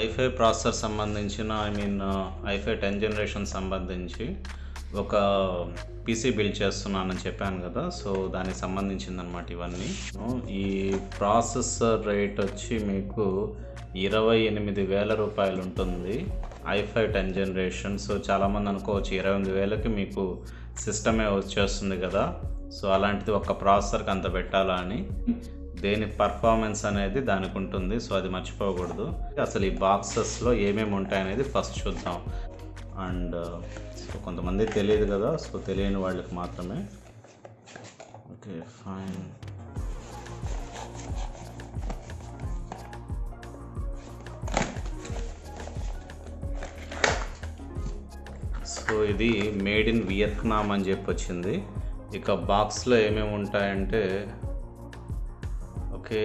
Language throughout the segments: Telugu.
i5 ప్రాసెసర్ సంబంధించిన i5 10 జనరేషన్ సంబంధించి ఒక పీసీ బిల్డ్ చేస్తున్నానని చెప్పాను కదా. సో దానికి సంబంధించిందనమాట ఇవన్నీ. ఈ ప్రాసెసర్ రేట్ వచ్చి మీకు 28,000 రూపాయలు ఉంటుంది, i5 10 జనరేషన్. సో చాలామంది అనుకోవచ్చు 28,000కి మీకు సిస్టమే వచ్చేస్తుంది కదా, సో అలాంటిది ఒక ప్రాసెసర్కి అంత పెట్టాలా అని. దేని పర్ఫార్మెన్స్ అనేది దానికి ఉంటుంది, సో అది మర్చిపోకూడదు. అసలు ఈ బాక్సెస్లో ఏమేమి ఉంటాయనేది ఫస్ట్ చూద్దాం. అండ్ సో కొంతమంది తెలియదు కదా, సో తెలియని వాళ్ళకి మాత్రమే. Okay fine. సో ఇది మేడ్ ఇన్ వియత్నాం అని చెప్పి వచ్చింది. ఇక బాక్స్లో ఏమేమి ఉంటాయంటే okay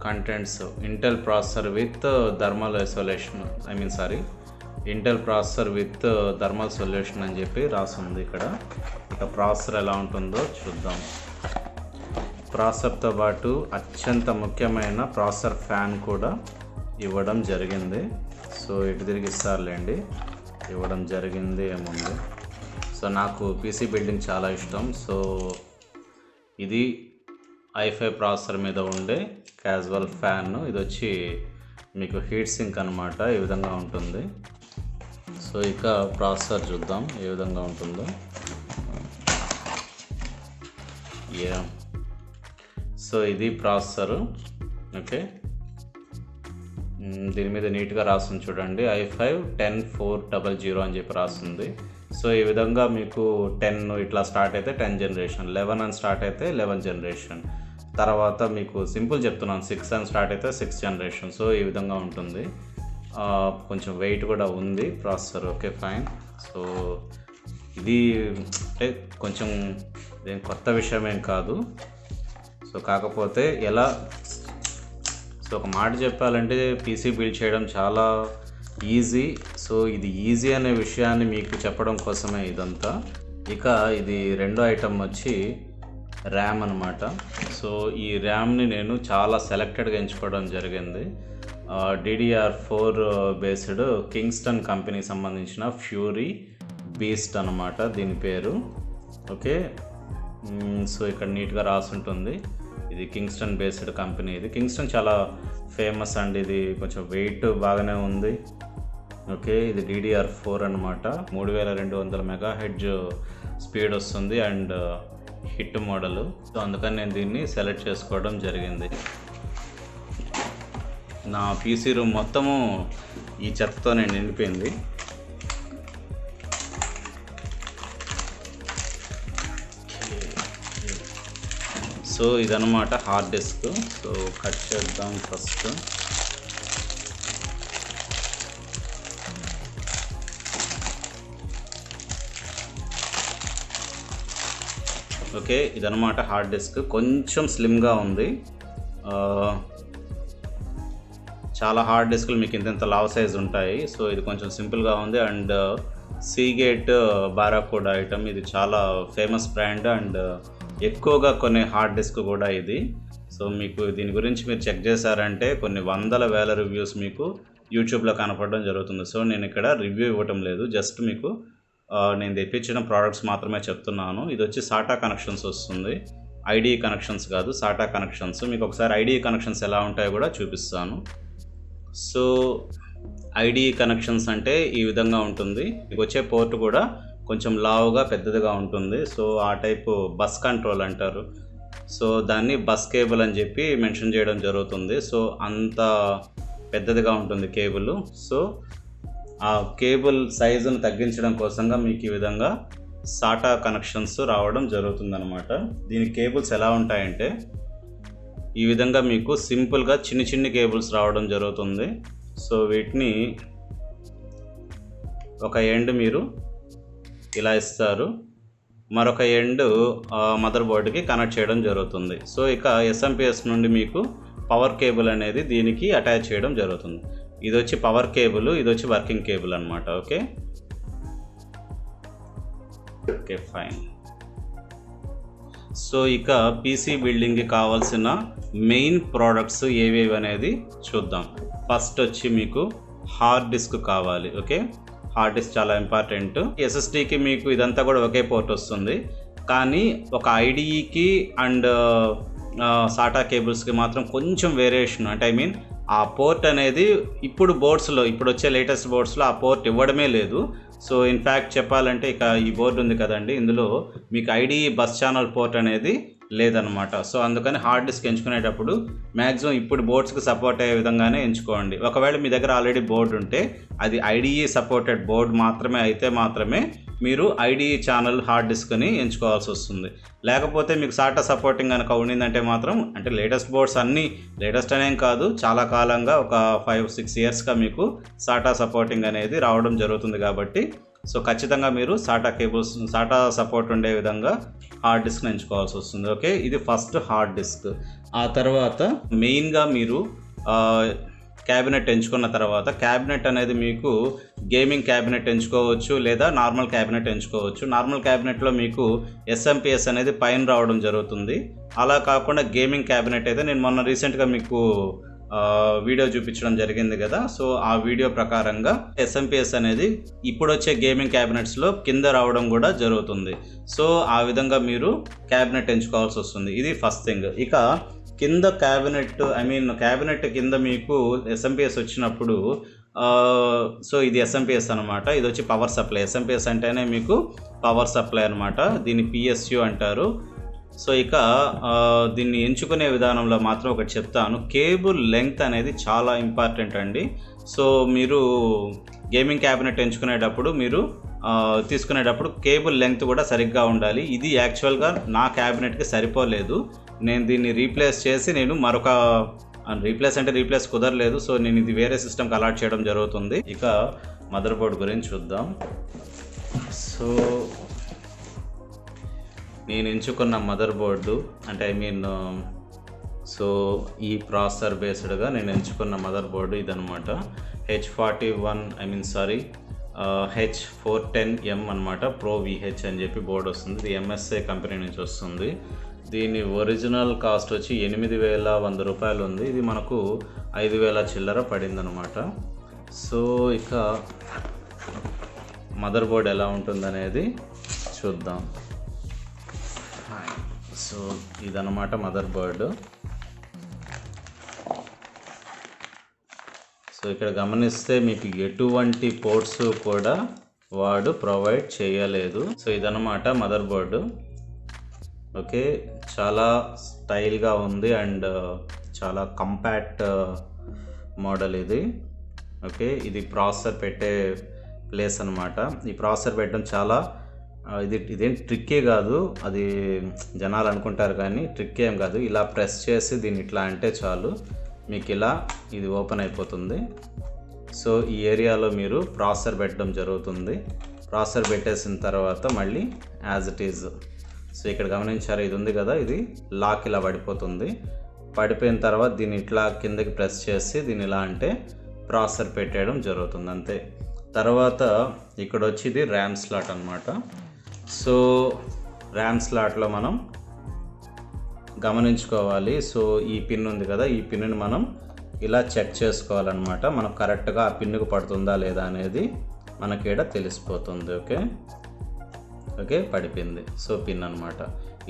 contents Intel processor with thermal isolation, Intel processor with thermal solution అని చెప్పి రాస్తుంది ఇక్కడ. ఇక ప్రాసెసర్ ఎలా ఉంటుందో చూద్దాం. ప్రాసెసర్తో పాటు అత్యంత ముఖ్యమైన ప్రాసెసర్ ఫ్యాన్ కూడా ఇవ్వడం జరిగింది. సో ఇటు తిరిగి ఇస్తారులేండి, ఇవ్వడం జరిగింది ఏముంది. సో నాకు పీసీ బిల్డింగ్ చాలా ఇష్టం. సో ఇది i5 ప్రాసెసర్ మీద ఉండే క్యాజువల్ ఫ్యాన్. ఇది వచ్చి మీకు హీట్ సింక్ అనమాట, ఈ విధంగా ఉంటుంది. సో ఇక ప్రాసెసర్ చూద్దాం ఏ విధంగా ఉంటుందో. సో ఇది ప్రాసెసరు. ఓకే, దీని మీద నీట్గా రాస్తుంది చూడండి, i5 10400 అని చెప్పి రాస్తుంది. సో ఈ విధంగా మీకు 10 ఇట్లా స్టార్ట్ అయితే 10 జనరేషన్, 11 అని స్టార్ట్ అయితే 11 జనరేషన్, తర్వాత మీకు సింపుల్ చెప్తున్నాను 6 అని స్టార్ట్ అయితే 6 జనరేషన్. సో ఈ విధంగా ఉంటుంది. కొంచెం వెయిట్ కూడా ఉంది ప్రాసెసర్. Okay fine. సో ఇది అంటే కొంచెం కొత్త విషయం ఏం కాదు. సో కాకపోతే సో ఒక మాట చెప్పాలంటే పీసీ బిల్డ్ చేయడం చాలా ఈజీ. సో ఇది ఈజీ అనే విషయాన్ని మీకు చెప్పడం కోసమే ఇదంతా. ఇక ఇది రెండో ఐటమ్ వచ్చి ర్యామ్ అనమాట. సో ఈ ర్యామ్ని నేను చాలా సెలెక్టెడ్గా ఎంచుకోవడం జరిగింది. DDR4 బేస్డ్ కింగ్స్టన్ కంపెనీకి సంబంధించిన ఫ్యూరీ బీస్ట్ అనమాట దీని పేరు. ఓకే, సో ఇక్కడ నీట్గా రాసుంటుంది. ఇది కింగ్స్టన్ బేస్డ్ కంపెనీ. ఇది కింగ్స్టన్ చాలా ఫేమస్ అండి, ఇది కొంచెం వెయిట్ బాగానే ఉంది. ఓకే, ఇది DDR4 అనమాట, 3200 మెగాహెర్ట్జ్ స్పీడ్ వస్తుంది అండ్ హిట్ మోడల్. సో అందుకని నేను దీన్ని సెలెక్ట్ చేసుకోవడం జరిగింది. నా పీసీ రూమ్ మొత్తము ఈ చెత్తతో నేను నిండిపోయింది. సో ఇదన్నమాట హార్డ్ డిస్క్. సో కట్ చేద్దాం ఫస్ట్. ఓకే, ఇదన్నమాట హార్డ్ డిస్క్. కొంచెం స్లిమ్గా ఉంది. చాలా హార్డ్ డిస్క్లు మీకు ఇంత లావ్ సైజ్ ఉంటాయి. సో ఇది కొంచెం సింపుల్గా ఉంది. అండ్ సీగేట్ బారాకోడ్ ఐటమ్, ఇది చాలా ఫేమస్ బ్రాండ్ అండ్ ఎక్కువగా కొనే హార్డ్ డిస్క్ కూడా ఇది. సో మీకు దీని గురించి మీరు చెక్ చేశారంటే కొన్ని వందల వేల రివ్యూస్ మీకు యూట్యూబ్లో కనపడడం జరుగుతుంది. సో నేను ఇక్కడ రివ్యూ ఇవ్వటం లేదు, జస్ట్ మీకు నేను తెప్పించిన ప్రోడక్ట్స్ మాత్రమే చెప్తున్నాను. ఇది వచ్చి సాటా కనెక్షన్స్ వస్తుంది, ఐడిఈ కనెక్షన్స్ కాదు, సాటా కనెక్షన్స్. మీకు ఒకసారి ఐడిఈ కనెక్షన్స్ ఎలా ఉంటాయో కూడా చూపిస్తాను. సో ఐడిఈ కనెక్షన్స్ అంటే ఈ విధంగా ఉంటుంది. మీకు వచ్చే పోర్ట్ కూడా కొంచెం లావుగా పెద్దదిగా ఉంటుంది. సో ఆ టైపు బస్ కంట్రోల్ అంటారు. సో దాన్ని బస్ కేబుల్ అని చెప్పి మెన్షన్ చేయడం జరుగుతుంది. సో అంత పెద్దదిగా ఉంటుంది కేబుల్. సో ఆ కేబుల్ సైజును తగ్గించడం కోసంగా మీకు ఈ విధంగా సాటా కనెక్షన్స్ రావడం జరుగుతుందన్నమాట. దీని కేబుల్స్ ఎలా ఉంటాయంటే ఈ విధంగా మీకు సింపుల్గా చిన్ని కేబుల్స్ రావడం జరుగుతుంది. సో వీటిని ఒక ఎండ్ మీరు ఇలా ఇస్తారు, మరొక ఎండ్ మదర్ బోర్డుకి కనెక్ట్ చేయడం జరుగుతుంది. సో ఇక SMPS నుండి మీకు పవర్ కేబుల్ అనేది దీనికి అటాచ్ చేయడం జరుగుతుంది. ఇది వచ్చి పవర్ కేబుల్, ఇది వచ్చి వర్కింగ్ కేబుల్ అనమాట. Okay fine. సో ఇక పీసీ బిల్డింగ్కి కావాల్సిన మెయిన్ ప్రోడక్ట్స్ ఏవేవి అనేది చూద్దాం. ఫస్ట్ వచ్చి మీకు హార్డ్ డిస్క్ కావాలి. ఓకే, హార్డ్ డిస్క్ చాలా ఇంపార్టెంట్. ఎస్ఎస్డికి మీకు ఇదంతా కూడా ఒకే పోర్ట్ వస్తుంది, కానీ ఒక ఐడిఈకి అండ్ సాటా కేబుల్స్కి మాత్రం కొంచెం వేరియేషన్. అంటే ఐ మీన్ ఆ పోర్ట్ అనేది ఇప్పుడు వచ్చే లేటెస్ట్ బోర్డ్స్లో ఆ పోర్ట్ ఇవ్వడమే లేదు. సో ఇన్ఫ్యాక్ట్ చెప్పాలంటే ఇక ఈ బోర్డు ఉంది కదండి, ఇందులో మీకు ఐడిఈ బస్ ఛానల్ పోర్ట్ అనేది లేదనమాట. సో అందుకని హార్డ్ డిస్క్ ఎంచుకునేటప్పుడు మ్యాక్సిమం ఇప్పుడు బోర్డ్స్కి సపోర్ట్ అయ్యే విధంగానే ఎంచుకోండి. ఒకవేళ మీ దగ్గర ఆల్రెడీ బోర్డు ఉంటే అది ఐడిఈ సపోర్టెడ్ బోర్డు మాత్రమే మీరు ఐడిఈ ఛానల్ హార్డ్ డిస్క్ని ఎంచుకోవాల్సి వస్తుంది. లేకపోతే మీకు సాటా సపోర్టింగ్ కనుక ఉండిందంటే మాత్రం, అంటే లేటెస్ట్ బోర్డ్స్ అన్నీ లేటెస్ట్ అనేం కాదు, చాలా కాలంగా ఒక 5-6 ఇయర్స్గా మీకు సాటా సపోర్టింగ్ అనేది రావడం జరుగుతుంది. కాబట్టి సో ఖచ్చితంగా మీరు సాటా సపోర్ట్ ఉండే విధంగా హార్డ్ డిస్క్ని ఎంచుకోవాల్సి వస్తుంది. ఓకే, ఇది ఫస్ట్ హార్డ్ డిస్క్. ఆ తర్వాత మెయిన్గా మీరు క్యాబినెట్ ఎంచుకున్న తర్వాత, క్యాబినెట్ అనేది మీకు గేమింగ్ క్యాబినెట్ ఎంచుకోవచ్చు లేదా నార్మల్ క్యాబినెట్ ఎంచుకోవచ్చు. నార్మల్ క్యాబినెట్లో మీకు ఎస్ఎంపిఎస్ అనేది పైన రావడం జరుగుతుంది. అలా కాకుండా గేమింగ్ క్యాబినెట్ అయితే నేను మొన్న రీసెంట్గా మీకు వీడియో చూపించడం జరిగింది కదా, సో ఆ వీడియో ప్రకారంగా ఎస్ఎంపిఎస్ అనేది ఇప్పుడు వచ్చే గేమింగ్ క్యాబినెట్స్లో కింద రావడం కూడా జరుగుతుంది. సో ఆ విధంగా మీరు క్యాబినెట్ ఎంచుకోవాల్సి వస్తుంది. ఇది ఫస్ట్ థింగ్. ఇక కింద క్యాబినెట్ కింద మీకు ఎస్ఎంపిఎస్ వచ్చినప్పుడు, సో ఇది ఎస్ఎంపిఎస్ అనమాట, ఇది వచ్చి పవర్ సప్లై. ఎస్ఎంపిఎస్ అంటేనే మీకు పవర్ సప్లై అనమాట, దీన్ని పిఎస్యు అంటారు. సో ఇక దీన్ని ఎంచుకునే విధానంలో మాత్రం ఒకటి చెప్తాను. కేబుల్ లెంగ్త్ అనేది చాలా ఇంపార్టెంట్ అండి. సో మీరు గేమింగ్ క్యాబినెట్ ఎంచుకునేటప్పుడు తీసుకునేటప్పుడు కేబుల్ లెంగ్త్ కూడా సరిగ్గా ఉండాలి. ఇది యాక్చువల్గా నా క్యాబినెట్కి సరిపోలేదు. నేను దీన్ని రీప్లేస్ కుదరలేదు. సో నేను ఇది వేరే సిస్టమ్కి అలాట్ చేయడం జరుగుతుంది. ఇక మదర్ బోర్డ్ గురించి చూద్దాం. సో నేను ఎంచుకున్న మదర్ బోర్డు అంటే సో ఈ ప్రాసెసర్ బేస్డ్గా నేను ఎంచుకున్న మదర్ బోర్డు ఇదనమాట. H410M అనమాట, ప్రో విహెచ్ అని చెప్పి బోర్డు వస్తుంది. ఇది ఎంఎస్ఐ కంపెనీ నుంచి వస్తుంది. దీని ఒరిజినల్ కాస్ట్ వచ్చి 8,100 రూపాయలు ఉంది. ఇది మనకు 5,000 చిల్లర పడిందనమాట. సో ఇక మదర్ బోర్డ్ ఎలా ఉంటుందనేది చూద్దాం. సో ఇదన్నమాట మదర్ బోర్డు. సో ఇక్కడ గమనిస్తే మీకు ఎటువంటి పోర్ట్స్ కూడా వాడు ప్రొవైడ్ చేయలేదు. సో ఇదన్నమాట మదర్ బోర్డు. ఓకే, చాలా స్టైల్గా ఉంది అండ్ చాలా కంపాక్ట్ మోడల్ ఇది. ఓకే, ఇది ప్రాసెసర్ పెట్టే ప్లేస్ అనమాట. ఈ ప్రాసెసర్ పెట్టడం చాలా ఇదేం ట్రిక్కే కాదు, అది జనాలు అనుకుంటారు కానీ ట్రిక్ ఏం కాదు. ఇలా ప్రెస్ చేసి దీన్ని ఇట్లా అంటే చాలు, మీకు ఇలా ఇది ఓపెన్ అయిపోతుంది. సో ఈ ఏరియాలో మీరు ప్రాసెసర్ పెట్టడం జరుగుతుంది. ప్రాసెసర్ పెట్టేసిన తర్వాత మళ్ళీ యాజ్ ఇట్ ఈజ్. సో ఇక్కడ గమనించారు, ఇది ఉంది కదా, ఇది లాక్ ఇలా పడిపోతుంది. పడిపోయిన తర్వాత దీన్ని ఇట్లా కిందకి ప్రెస్ చేసి దీన్ని ఇలా అంటే ప్రాసెసర్ పెట్టేయడం జరుగుతుంది, అంతే. తర్వాత ఇక్కడ వచ్చి ఇది ర్యామ్ స్లాట్ అనమాట. సో ర్యామ్ స్లాట్లో మనం గమనించుకోవాలి. సో ఈ పిన్ ఉంది కదా, ఈ పిన్ని మనం ఇలా చెక్ చేసుకోవాలన్నమాట. మనకు కరెక్ట్గా ఆ పిన్నుకు పడుతుందా లేదా అనేది మనకి ఇక్కడ తెలిసిపోతుంది. ఓకే, పడిపోయింది. సో పిన్ అనమాట.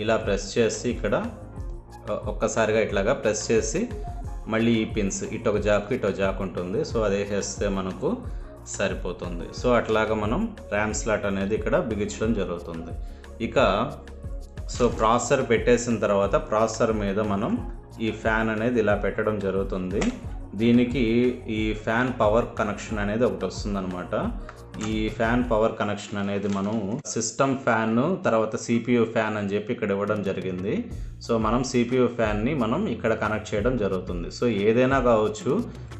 ఇలా ప్రెస్ చేసి ఇక్కడ ఒక్కసారిగా ఇట్లాగా ప్రెస్ చేసి మళ్ళీ ఈ పిన్స్ ఇటొక జాక్ ఉంటుంది. సో అది వేసేస్తే మనకు సరిపోతుంది. సో అట్లాగా మనం ర్యామ్ స్లాట్ అనేది ఇక్కడ బిగించడం జరుగుతుంది. ఇక సో ప్రాసెసర్ పెట్టేసిన తర్వాత ప్రాసెసర్ మీద మనం ఈ ఫ్యాన్ అనేది ఇలా పెట్టడం జరుగుతుంది. దీనికి ఈ ఫ్యాన్ పవర్ కనెక్షన్ అనేది ఒకటి వస్తుందన్నమాట. ఈ ఫ్యాన్ పవర్ కనెక్షన్ అనేది మనం సిస్టమ్ ఫ్యాన్ తర్వాత సిపియు ఫ్యాన్ అని చెప్పి ఇక్కడ ఇవ్వడం జరిగింది. సో మనం సిపియు ఫ్యాన్ని మనం ఇక్కడ కనెక్ట్ చేయడం జరుగుతుంది. సో ఏదైనా కావచ్చు,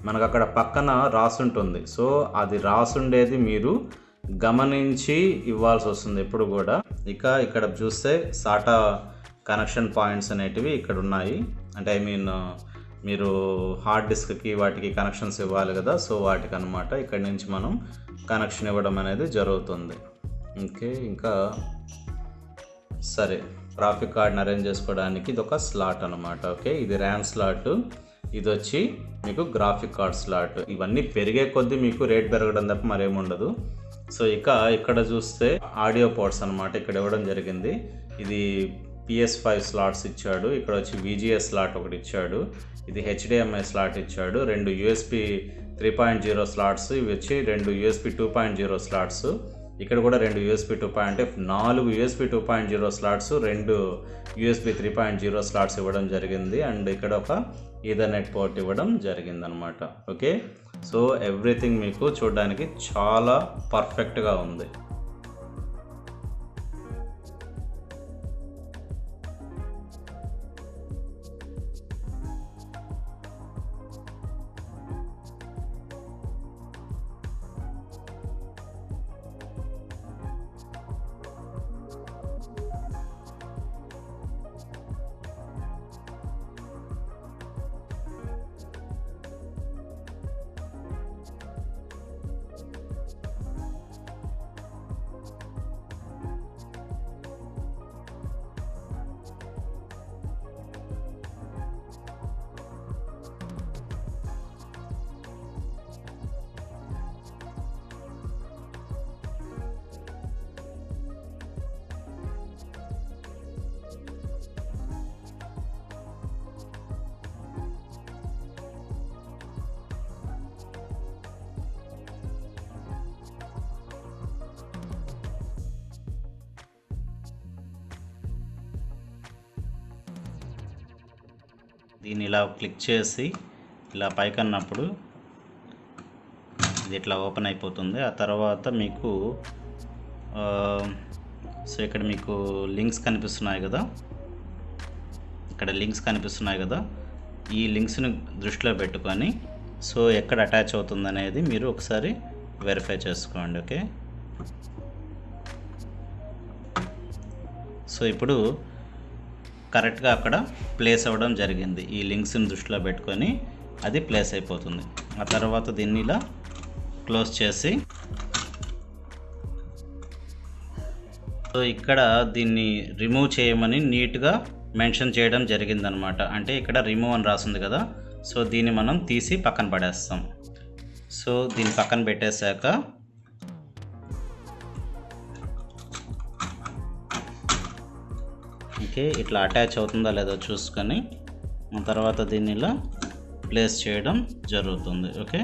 మనకు అక్కడ పక్కన రాసుంటుంది. సో అది రాసుండేది మీరు గమనించి ఇవ్వాల్సి వస్తుంది ఎప్పుడు కూడా. ఇక ఇక్కడ చూస్తే సాటా కనెక్షన్ పాయింట్స్ అనేటివి ఇక్కడ ఉన్నాయి. అంటే మీరు హార్డ్ డిస్క్కి వాటికి కనెక్షన్స్ ఇవ్వాలి కదా, సో వాటికి అనమాట ఇక్కడ నుంచి మనం కనెక్షన్ ఇవ్వడం అనేది జరుగుతుంది. ఓకే, ఇంకా సరే గ్రాఫిక్ కార్డ్ని అరేంజ్ చేసుకోవడానికి ఇది ఒక స్లాట్ అనమాట. ఓకే, ఇది ర్యామ్ స్లాట్. ఇది వచ్చి మీకు గ్రాఫిక్ కార్డ్ స్లాట్. ఇవన్నీ పెరిగే కొద్దీ మీకు రేట్ పెరగడం తప్ప మరేముండదు. సో ఇక్కడ చూస్తే ఆడియో పోర్ట్స్ అనమాట ఇక్కడ ఇవ్వడం జరిగింది. ఇది PS5 స్లాట్స్ ఇచ్చాడు. ఇక్కడ వచ్చి VGA స్లాట్ ఒకటి ఇచ్చాడు. ఇది HDMI స్లాట్ ఇచ్చాడు. 2 USB 3.0 స్లాట్స్, ఇవి వచ్చి 2 USB 2.0 స్లాట్స్. ఇక్కడ కూడా 2 USB 4 USB 2.0 slots, 2 USB 3.0 slots ఇవ్వడం జరిగింది. అండ్ ఇక్కడ ఒక ఈథర్నెట్ పోర్ట్ ఇవ్వడం జరిగింది అనమాట. ఓకే, సో ఎవ్రీథింగ్ మీకు చూడడానికి చాలా పర్ఫెక్ట్గా ఉంది. దీన్ని ఇలా క్లిక్ చేసి ఇలా పైకన్నప్పుడు ఇది ఇట్లా ఓపెన్ అయిపోతుంది. ఆ తర్వాత మీకు సో ఇక్కడ మీకు లింక్స్ కనిపిస్తున్నాయి కదా, ఇక్కడ లింక్స్ కనిపిస్తున్నాయి కదా, ఈ లింక్స్ని దృష్టిలో పెట్టుకొని సో ఎక్కడ అటాచ్ అవుతుంది అనేది మీరు ఒకసారి వెరిఫై చేసుకోండి. ఓకే, సో ఇప్పుడు కరెక్ట్గా అక్కడ ప్లేస్ అవ్వడం జరిగింది. ఈ లింక్స్ని దృష్టిలో పెట్టుకొని అది ప్లేస్ అయిపోతుంది. ఆ తర్వాత దీన్ని ఇలా క్లోజ్ చేసి సో ఇక్కడ దీన్ని రిమూవ్ చేయమని నీట్గా మెన్షన్ చేయడం జరిగిందనమాట. అంటే ఇక్కడ రిమూవ్ అని రాసింది కదా, సో దీన్ని మనం తీసి పక్కన పడేస్తాం. సో దీన్ని పక్కన పెట్టేశాక ఓకే, ఇట్లా అటాచ్ అవుతుందా లేదో చూసుకొని తర్వాత దీన్ని ఇలా ప్లేస్ చేయడం జరుగుతుంది. ఓకే.